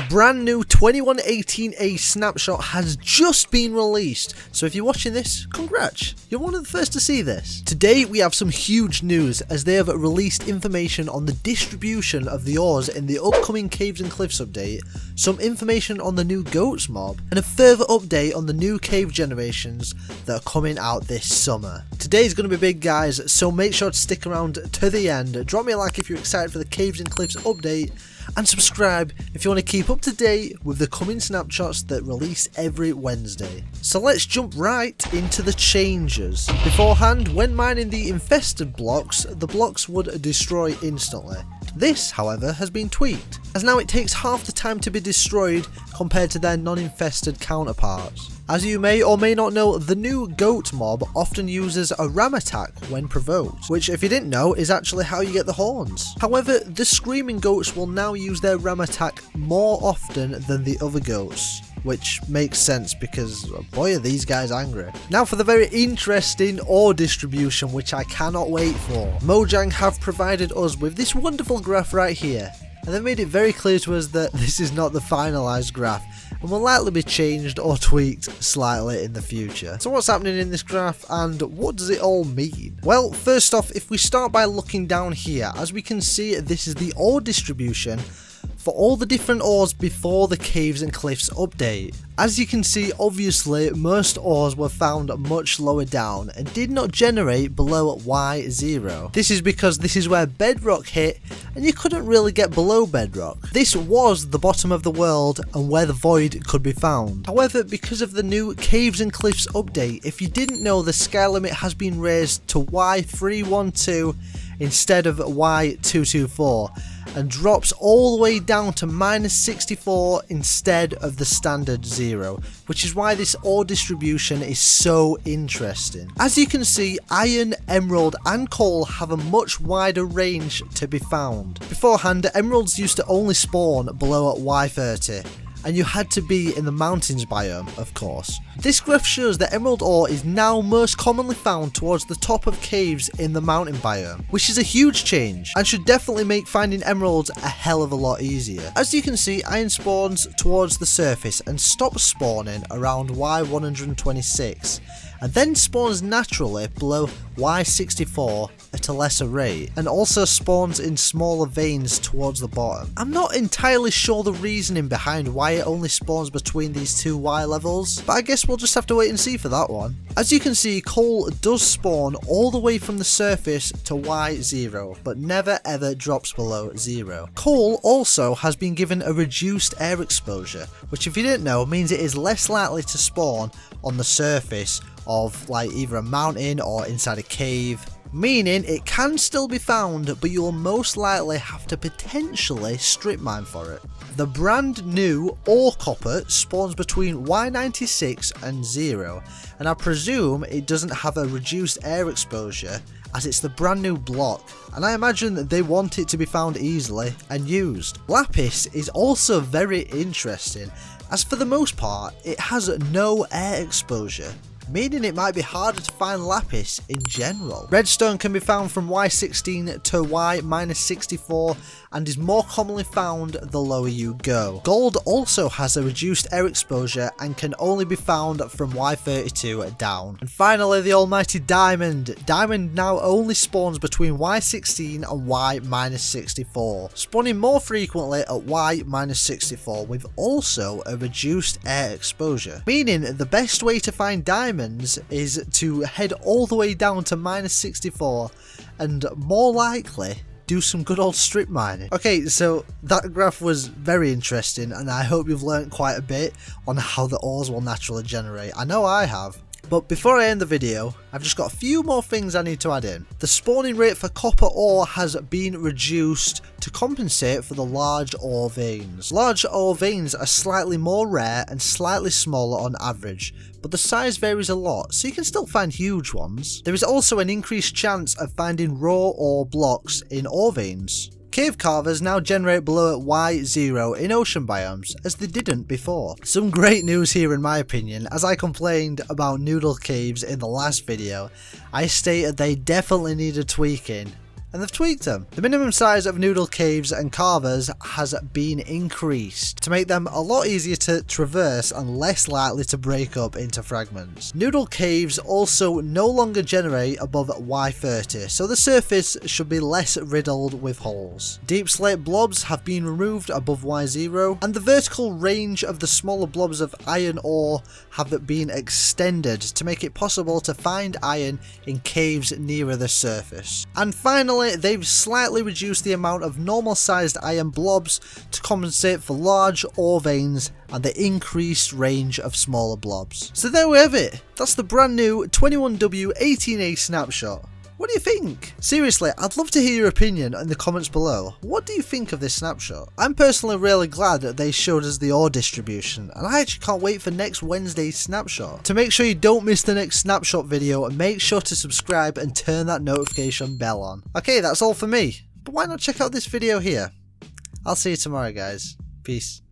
brand new 2118A snapshot has just been released, so if you're watching this, congrats, you're one of the first to see this. Today we have some huge news as they have released information on the distribution of the ores in the upcoming Caves and Cliffs update, some information on the new goats mob, and a further update on the new cave generations that are coming out this summer. Today's going to be big, guys, so make sure to stick around to the end. Drop me a like if you're excited for the Caves and Cliffs update, and subscribe if you want to keep up to date with the coming snapshots that release every Wednesday. So let's jump right into the changes. Beforehand, when mining the infested blocks, the blocks would destroy instantly. This, however, has been tweaked, as now it takes half the time to be destroyed compared to their non-infested counterparts. As you may or may not know, the new goat mob often uses a ram attack when provoked, which if you didn't know is actually how you get the horns. However, the screaming goats will now use their ram attack more often than the other goats, which makes sense because boy are these guys angry. Now for the very interesting ore distribution, which I cannot wait for. Mojang have provided us with this wonderful graph right here, and they made it very clear to us that this is not the finalised graph and will likely be changed or tweaked slightly in the future. So what's happening in this graph and what does it all mean? Well, first off, if we start by looking down here, as we can see, this is the ore distribution for all the different ores before the Caves and Cliffs update. As you can see, obviously most ores were found much lower down and did not generate below Y0. This is because this is where bedrock hit and you couldn't really get below bedrock. This was the bottom of the world and where the void could be found. However, because of the new Caves and Cliffs update, if you didn't know, the sky limit has been raised to Y312 instead of Y224, and drops all the way down to -64 instead of the standard 0, which is why this ore distribution is so interesting. As you can see, iron, emerald and coal have a much wider range to be found. Beforehand, emeralds used to only spawn below at Y30, and you had to be in the mountains biome, of course. This graph shows that emerald ore is now most commonly found towards the top of caves in the mountain biome, which is a huge change and should definitely make finding emeralds a hell of a lot easier. As you can see, iron spawns towards the surface and stops spawning around Y126, and then spawns naturally below Y64 at a lesser rate, and also spawns in smaller veins towards the bottom. I'm not entirely sure the reasoning behind why it only spawns between these two Y levels, but I guess we'll just have to wait and see for that one. As you can see, coal does spawn all the way from the surface to Y0, but never ever drops below 0. Coal also has been given a reduced air exposure, which if you didn't know means it is less likely to spawn on the surface of like either a mountain or inside a cave, meaning it can still be found, but you will most likely have to potentially strip mine for it. The brand new ore copper spawns between Y96 and 0, and I presume it doesn't have a reduced air exposure as it's the brand new block, and I imagine that they want it to be found easily and used. Lapis is also very interesting, as for the most part it has no air exposure, meaning it might be harder to find lapis in general. Redstone can be found from Y16 to Y-64 and is more commonly found the lower you go. Gold also has a reduced air exposure and can only be found from Y32 down. And finally, the almighty diamond. Diamond now only spawns between Y16 and Y-64, spawning more frequently at Y-64 with also a reduced air exposure, meaning the best way to find diamonds is to head all the way down to -64 and more likely do some good old strip mining. Okay, so that graph was very interesting and I hope you've learned quite a bit on how the ores will naturally generate. I know I have. But before I end the video, I've just got a few more things I need to add in. The spawning rate for copper ore has been reduced to compensate for the large ore veins. Large ore veins are slightly more rare and slightly smaller on average, but the size varies a lot, so you can still find huge ones. There is also an increased chance of finding raw ore blocks in ore veins. Cave carvers now generate below at Y0 in ocean biomes, as they didn't before. Some great news here in my opinion. As I complained about noodle caves in the last video, I stated they definitely needed tweaking, and they've tweaked them. The minimum size of noodle caves and carvers has been increased to make them a lot easier to traverse and less likely to break up into fragments. Noodle caves also no longer generate above Y30, so the surface should be less riddled with holes. Deep slate blobs have been removed above Y0, and the vertical range of the smaller blobs of iron ore have been extended to make it possible to find iron in caves nearer the surface. And finally, they've slightly reduced the amount of normal sized iron blobs to compensate for large ore veins and the increased range of smaller blobs. So there we have it. That's the brand new 21W18A snapshot. What do you think? Seriously, I'd love to hear your opinion in the comments below. What do you think of this snapshot? I'm personally really glad that they showed us the ore distribution, and I actually can't wait for next Wednesday's snapshot. To make sure you don't miss the next snapshot video, make sure to subscribe and turn that notification bell on. Okay, that's all for me, but why not check out this video here? I'll see you tomorrow, guys. Peace.